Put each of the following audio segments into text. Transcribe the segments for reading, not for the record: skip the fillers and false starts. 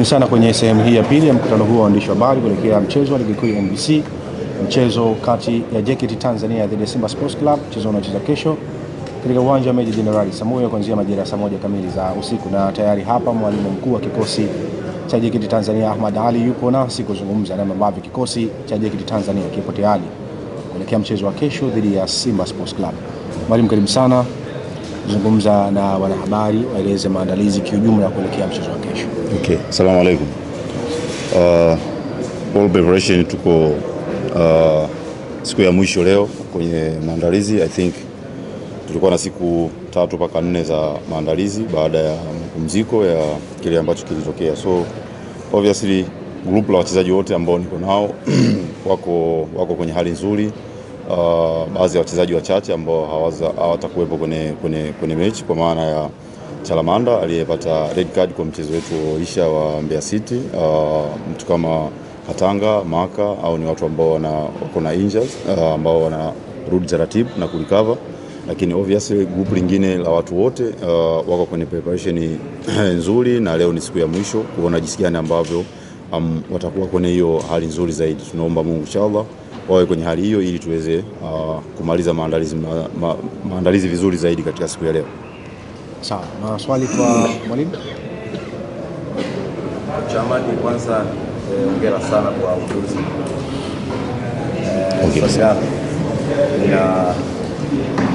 Sana kwenye sehemu hii ya pili ya mkutano huu wa waandishi wa habari kuelekea mchezo wa ligi kuu ya NBC, mchezo kati ya JKT Tanzania dhidi ya Simba Sports Club. Mchezo unachezwa kesho katika uwanja wa Meja Jenerali Samuel kuanzia majira saa 1 kamili za usiku, na tayari hapa mwalimu mkuu wa kikosi cha JKT Tanzania Ahmad Ali yupo nasi kuzungumza namna ambavyo kikosi cha JKT Tanzania kipo tayari kuelekea mchezo wa kesho dhidi ya Simba Sports Club. Mwalimu, karibu sana, zungumza na wanahabari, waeleze maandalizi kiujumla kuelekea mchezo wa kesho. Okay, assalamu alaikum. All preparation tuko siku ya mwisho leo kwenye maandalizi. I think tulikuwa na siku 3 mpaka 4 za maandalizi baada ya mapumziko ya kile ambacho kilitokea. So obviously group la wachezaji wote ambao niko nao wako kwenye hali nzuri. Baadhi ya wachezaji wachache ambao hawatakuwepo kwenye mechi, kwa maana ya Chalamanda aliyepata red card kwa mchezo wetu isha wa Mbeya City, mtu kama Katanga, Maka, au ni watu ambao wako na injuries ambao wanarudi taratibu na kurecover. Lakini obviously group lingine la watu wote wako kwenye preparation nzuri, na leo ni siku ya mwisho kuona jinsi gani ambavyo watakuwa kwenye hiyo hali nzuri zaidi. Tunaomba Mungu inshallah wawe kwenye hali hiyo ili tuweze kumaliza maandalizi vizuri zaidi katika siku ya leo. Sawa, na swali kwa mwalimu. Chamani, kwanza hongera sana kwa ujuzi.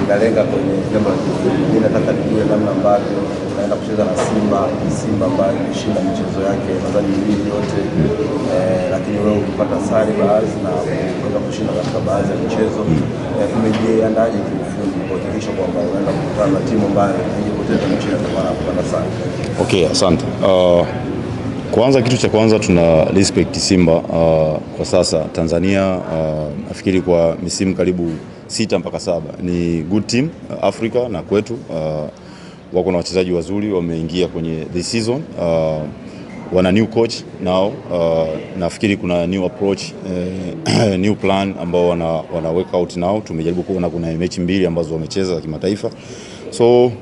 Ninalenga kwenye jambo la kiufundi. Nataka nijue namna ambavyo naenda kucheza na Simba ambayo imeshinda michezo yake nadhani miwili yote, lakini wewe ukipata sare baadhi na kuweza kushinda katika baadhi ya michezo, tumejiandaje kiufundi kuhakikisha kwamba unaenda kukutana na timu ambayo haijapoteza mchezo kwa maana kupata sare? Okay, asante. Kwanza, kitu cha kwanza tuna respect Simba. Kwa sasa Tanzania nafikiri kwa misimu karibu 6 mpaka 7 ni good team Afrika, na kwetu wako na wachezaji wazuri wameingia kwenye this season. Wana new coach now, nafikiri kuna new approach, new plan ambao wana work out now. Tumejaribu kuona kuna mechi 2 ambazo wamecheza za kimataifa. So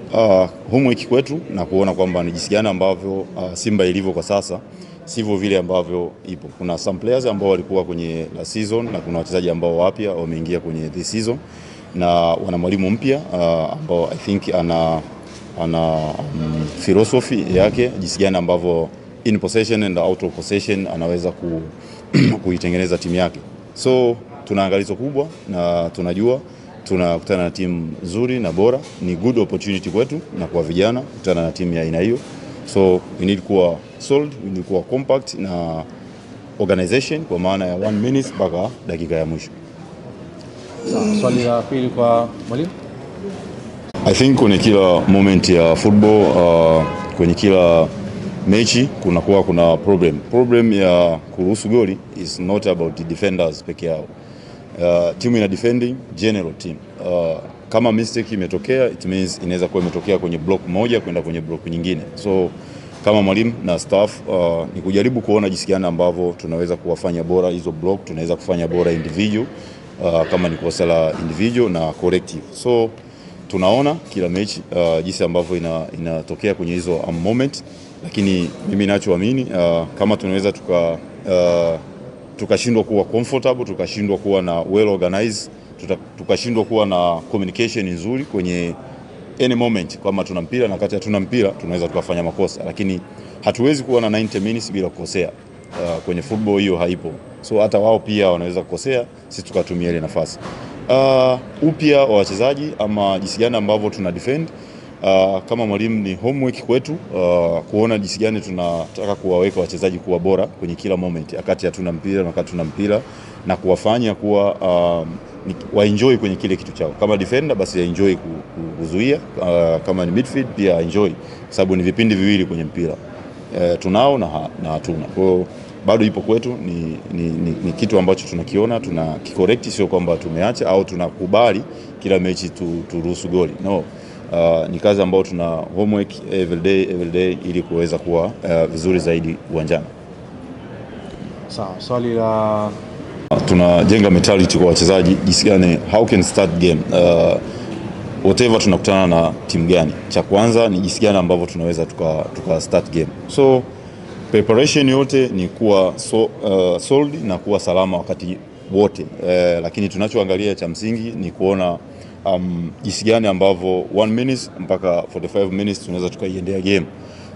homework kwetu na kuona kwamba ni jinsi gani ambavyo Simba ilivyo kwa sasa sivyo vile ambavyo ipo. Kuna some players ambao walikuwa kwenye la season na kuna wachezaji ambao wapya wameingia kwenye this season, na wana mwalimu mpya ambao I think ana philosophy yake jinsi gani ambavyo in possession and out of possession anaweza kuitengeneza timu yake. So tuna angalizo kubwa na tunajua tunakutana na timu nzuri na bora. Ni good opportunity kwetu na kwa vijana kukutana na timu ya aina hiyo. So we need kuwa solid, we need kuwa compact na organization kwa maana ya 1 minute mpaka dakika ya mwisho. Swali la pili kwa mwalimu. I think kwenye kila moment ya football, kwenye kila mechi kuna problem ya kuruhusu goli is not about the defenders peke yao. Timu ina defending general team. Kama mistake imetokea, it means inaweza kuwa imetokea kwenye block moja kwenda kwenye block nyingine. So kama mwalimu na staff ni kujaribu kuona jinsi gani ambavyo tunaweza kuwafanya bora hizo block, tunaweza kufanya bora individual kama ni kosa la individual na collective. So tunaona kila mechi jinsi ambavyo inatokea kwenye hizo moment, lakini mimi ninachoamini kama tunaweza tukashindwa kuwa comfortable, tukashindwa kuwa na well organized, tukashindwa kuwa na communication nzuri kwenye any moment, kama tuna mpira na kati hatuna mpira tunaweza tukafanya makosa, lakini hatuwezi kuwa na 90 minutes bila kukosea. Kwenye football hiyo haipo. So hata wao pia wanaweza kukosea, sisi tukatumia ile nafasi. Upya wa wachezaji ama jinsi gani ambavyo tuna defend, kama mwalimu ni homework kwetu kuona jinsi gani tunataka kuwaweka wachezaji kuwa bora kwenye kila moment wakati hatuna mpira na wakati tuna mpira, na kuwafanya kuwa waenjoy kwenye kile kitu chao. Kama defender basi enjoy kuzuia, kama ni midfield pia enjoy, sababu ni vipindi viwili kwenye mpira, tunao na hatuna. Kwa bado ipo kwetu, ni kitu ambacho tunakiona, tunakicorrect, sio kwamba tumeacha au tunakubali kila mechi turuhusu goli. No. Ni kazi ambayo tuna homework every day ili kuweza kuwa vizuri zaidi uwanjani. Sawa, swali la tunajenga mentality kwa wachezaji jinsi gani how can start game. Whatever tunakutana na timu gani, cha kwanza ni jinsi gani ambavyo tunaweza tuka start game. So Preparation yote ni kuwa solid na kuwa salama wakati wote, lakini tunachoangalia cha msingi ni kuona jinsi gani ambavyo 1 minute mpaka 45 minutes tunaweza tukaiendea game.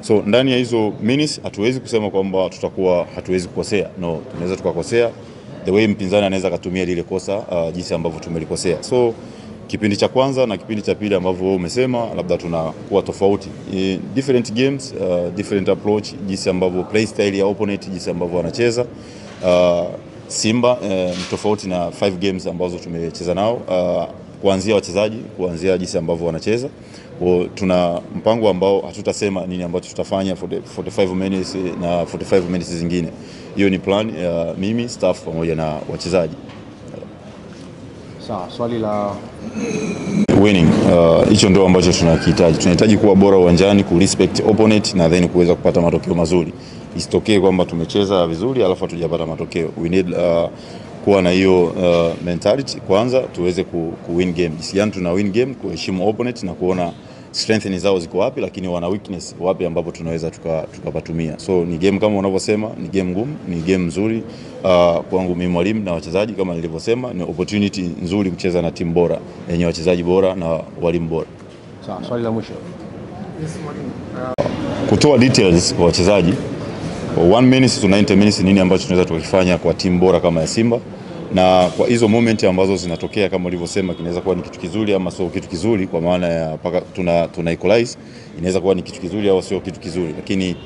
So ndani ya hizo minutes hatuwezi kusema kwamba tutakuwa hatuwezi kukosea. No, tunaweza tukakosea the way mpinzani anaweza kutumia lile kosa jinsi ambavyo tumelikosea. So kipindi cha kwanza na kipindi cha pili ambavyo wewe umesema labda tunakuwa tofauti. Different games, different approach, jinsi ambavyo play style ya opponent, jinsi ambavyo wanacheza. Simba ni tofauti na 5 games ambazo tumecheza nao, kuanzia wachezaji, kuanzia jinsi ambavyo wanacheza. Tuna mpango ambao hatutasema nini ambacho tutafanya for the 45 minutes na 45 minutes zingine. Hiyo ni plan ya mimi, staff pamoja na wachezaji. Sawa, swali la winning, hicho ndio ambacho tunakihitaji. Tunahitaji kuwa bora uwanjani, ku respect opponent na then kuweza kupata matokeo mazuri. Isitokee kwamba tumecheza vizuri alafu hatujapata matokeo. We need kuwa na hiyo mentality kwanza tuweze ku win game. Isiani tuna win game, kuheshimu opponent na kuona strength zao ziko wapi, lakini wana weakness wapi ambapo tunaweza tukapatumia. So ni game kama unavyosema, ni game ngumu, ni game nzuri kwangu mimi mwalimu na wachezaji. Kama nilivyosema, ni opportunity nzuri kucheza na timu bora yenye wachezaji bora na walimu bora. Sawa, swali la mwisho. Yes, mwalimu. Kutoa details kwa wachezaji 1 minute to 90 minutes nini ambacho tunaweza tukifanya kwa timu bora kama ya Simba, na kwa hizo moment ambazo zinatokea kama ulivyosema, kinaweza kuwa ni kitu kizuri ama sio kitu kizuri, kwa maana ya paka tuna equalize, inaweza kuwa ni kitu kizuri au sio kitu kizuri. Lakini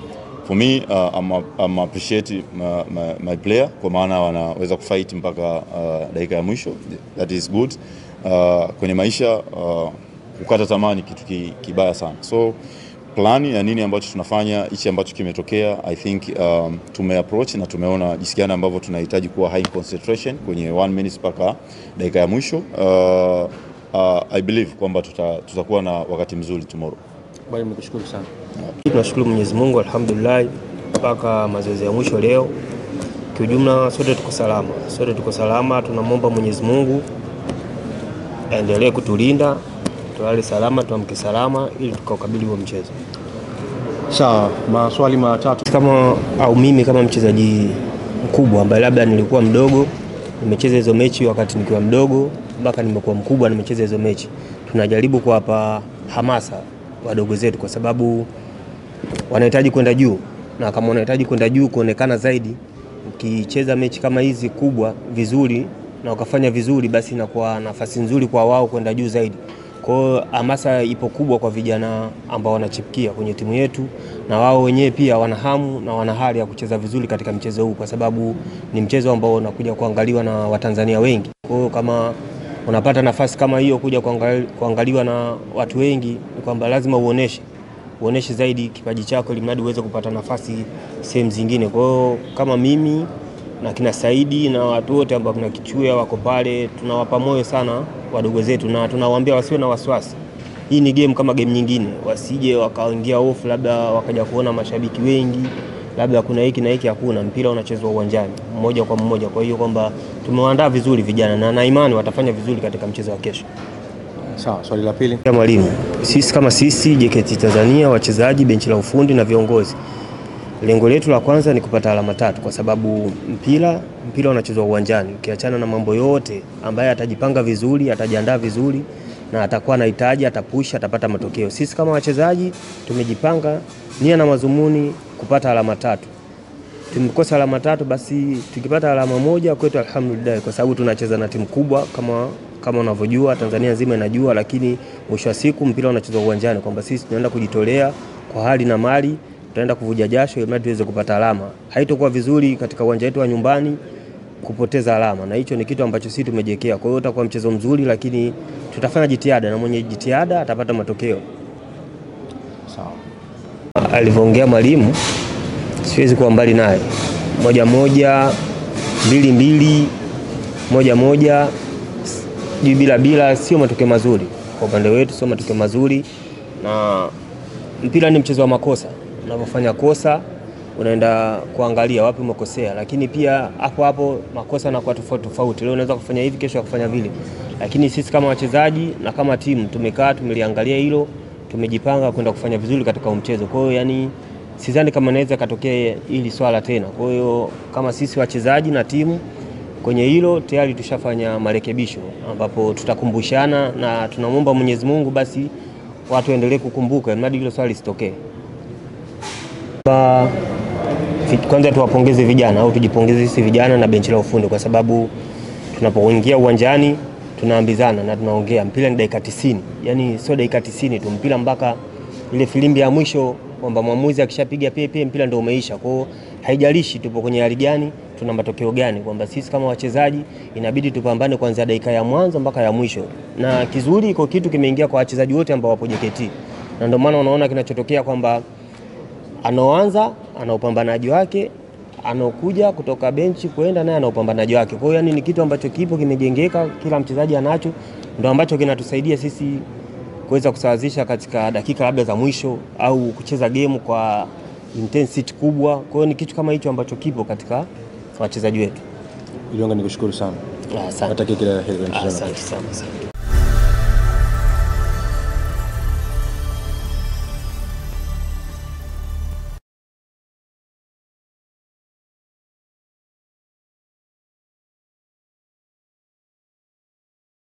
for me I'm appreciate my player, kwa maana wanaweza kufight mpaka dakika ya mwisho. That is good. Kwenye maisha kukata tamaa ni kitu kibaya sana. So plani ya nini ambacho tunafanya, hichi ambacho kimetokea, I think tumeapproach na tumeona jinsi gani ambavyo tunahitaji kuwa high concentration kwenye 1 minute mpaka dakika ya mwisho. I believe kwamba tutakuwa na wakati mzuri tomorrow. Bali nimekushukuru sana. Tunashukuru Mwenyezi Mungu, alhamdulillah, mpaka mazoezi ya mwisho leo. Kiujumla sote tuko salama, tunamwomba Mwenyezi Mungu aendelee kutulinda, tulale salama, tuamke salama ili tukaukabili huo mchezo. Sawa, maswali matatu. Kama au mimi kama mchezaji mkubwa ambaye labda nilikuwa mdogo, nimecheza hizo mechi wakati nikiwa mdogo mpaka nimekuwa mkubwa nimecheza hizo mechi. Tunajaribu kuwapa hamasa wadogo zetu kwa sababu wanahitaji kwenda juu, na kama wanahitaji kwenda juu kuonekana zaidi, ukicheza mechi kama hizi kubwa vizuri na ukafanya vizuri, basi inakuwa nafasi nzuri kwa wao kwenda juu zaidi. Kwa hiyo hamasa ipo kubwa kwa vijana ambao wanachipukia kwenye timu yetu, na wao wenyewe pia wana hamu na wana hali ya kucheza vizuri katika mchezo huu, kwa sababu ni mchezo ambao unakuja kuangaliwa na Watanzania wengi. Kwa hiyo kama unapata nafasi kama hiyo kuja kuangaliwa na watu wengi, ni kwamba lazima uoneshe zaidi kipaji chako ili mradi uweze kupata nafasi sehemu zingine. Kwa hiyo kama mimi na kina Saidi na watu wote ambao kuna Kichua wako pale, tunawapa moyo sana wadogo zetu na tunawaambia wasiwe na wasiwasi. Hii ni game kama game nyingine, wasije wakaingia hofu labda wakaja kuona mashabiki wengi, labda kuna hiki na hiki. Hakuna, mpira unachezwa uwanjani mmoja kwa mmoja. Kwa hiyo kwamba tumewaandaa vizuri vijana na imani watafanya vizuri katika mchezo wa kesho. Sawa, swali la pili. Mwalimu, sisi JKT Tanzania, wachezaji, benchi la ufundi na viongozi, lengo letu la kwanza ni kupata alama 3, kwa sababu mpira unachezwa uwanjani. Ukiachana na mambo yote, ambaye atajipanga vizuri, atajiandaa vizuri na atakuwa anahitaji, atapusha, atapata matokeo. Sisi kama wachezaji tumejipanga nia na mazumuni kupata alama 3. Tumekosa alama 3, basi tukipata alama 1 kwetu alhamdulillah, kwa sababu tunacheza na timu kubwa kama unavyojua, Tanzania nzima inajua. Lakini mwisho wa siku mpira unachezwa uwanjani, kwamba sisi tunaenda kujitolea kwa hali na mali, tutaenda kuvuja jasho ili tuweze kupata alama. Haitakuwa vizuri katika uwanja wetu wa nyumbani kupoteza alama, na hicho ni kitu ambacho sisi tumejiwekea. Kwa hiyo utakuwa mchezo mzuri, lakini tutafanya jitihada na mwenye jitihada atapata matokeo. Sawa. Alivyoongea mwalimu siwezi kuwa mbali naye. 1-1, 2-2, 1-1 bila sio matokeo mazuri kwa upande wetu, sio matokeo mazuri. Na mpira ni mchezo wa makosa. Unapofanya kosa unaenda kuangalia wapi umekosea, lakini pia hapo makosa yanakuwa tofauti. Leo unaweza kufanya hivi, kesho kufanya vile. Lakini sisi kama wachezaji na kama timu tumeliangalia hilo, tumejipanga kwenda kufanya vizuri katika mchezo. Kwa hiyo yani sidhani kama inaweza katokea hili swala tena. Kwa hiyo kama sisi wachezaji na timu kwenye hilo tayari tushafanya marekebisho, ambapo tutakumbushana na tunamwomba Mwenyezi Mungu basi watu waendelee kukumbuka hadi hilo swali lisitokee. Kwanza tuwapongeze vijana au tujipongeze sisi vijana na benchi la ufundi, kwa sababu tunapoingia uwanjani tunaambizana na tunaongea mpira ni dakika 90. Yaani sio dakika 90 tu, mpira mpaka ile filimbi ya mwisho kwamba mwamuzi akishapiga pepe mpira ndio umeisha. Kwa hiyo haijalishi tupo kwenye hali gani, tuna matokeo gani, kwamba sisi kama wachezaji inabidi tupambane kuanzia dakika ya mwanzo mpaka ya mwisho. Na kizuri iko kitu kimeingia kwa wachezaji wote ambao wapo JKT. Na ndio maana unaona kinachotokea kwamba anaoanza ana upambanaji wake, anaokuja kutoka benchi kwenda naye ana upambanaji wake. Kwa hiyo yani ni kitu ambacho kipo kimejengeka, kila mchezaji anacho, ndio ambacho kinatusaidia sisi kuweza kusawazisha katika dakika labda za mwisho au kucheza game kwa intensity kubwa. Kwa hiyo ni kitu kama hicho ambacho kipo katika wachezaji wetu. Ilionga, nikushukuru sana. Asante. Nataka kila la heri. Asante sana.